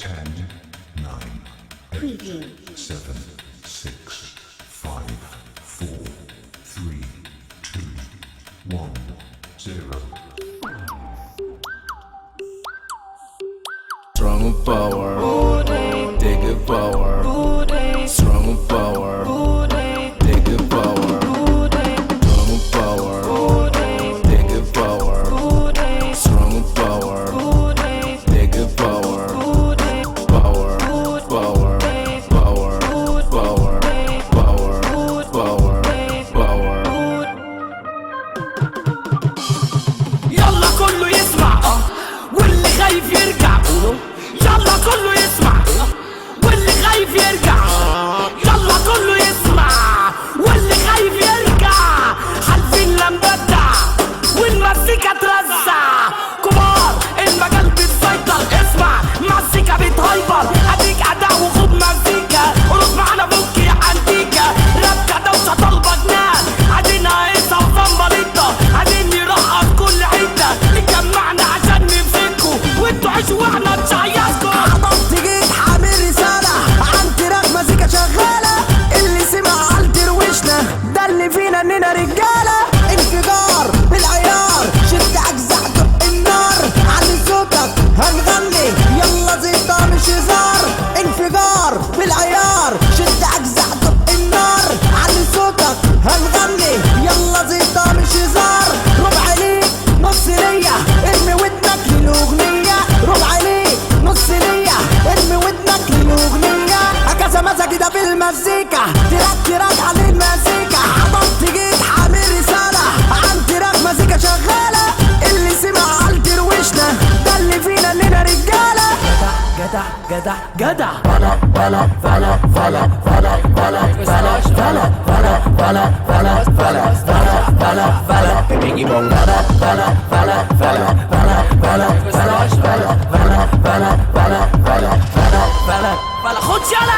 10, 9, 8, Preview. 7, 6, 5, 4, 3, 2, 1, 0. Strong power, take a power. Strong power, take a power. Strong power, take a power. Strong power, take a power. Power, power, power, power, power, power, power. يلا كله يسمع واللي خايف يرجع. يلا كله يسمع واللي خايف يرجع. يلا كله يسمع واللي خايف يرجع. حالفين لنبدع والمزيكا ترزع. كبار المجال بيتسيطر. اسمع مزيكا بتهايبر. اديك اداء وخد مزيكا. ارقص معانا فك يا انتيكا. راب دوشه طالبه جنان. عايزينها هيصه وزمبليطه. عايزين نرقص كل حته. اتجمعنا عشان نمسكوا وانتوا عيشوا واحنا نشيصكوا. عطفت جيت حامل رسالة عن تراك مزيكا شغالة. اللي سمع على درويشنا ده اللي فينا اننا رجالة. انفجار بالعيار شد اجزاء دق النار. علي صوتك هنغني يلا زيطة مش هزار. انفجار بالعيار شد اجزاء دق النار. علي صوتك هنغني يلا زيطة مش هزار. ربع ليك نص ليا ارمي ودنك للاغنية. ربع ليك نص ليا ارمي ودنك للاغنية. هكذا مزاجي ده في المزيكا. تراك على المزيكا. عطفت جيت حامل رسالة عن تراك مزيكا شغالة. اللي سمع على درويشنا ده اللي فينا اننا رجالة. جدع جدع جدع. فلا فلا فلا فلا فلا فلا فلا فلا فلا فلا فلا فلا فلا فلا فلا بيجي بون. فلا فلا فلا فلا فلا فلا فلا فلا فلا فلا فلا فلا فلا فلا خد يلا.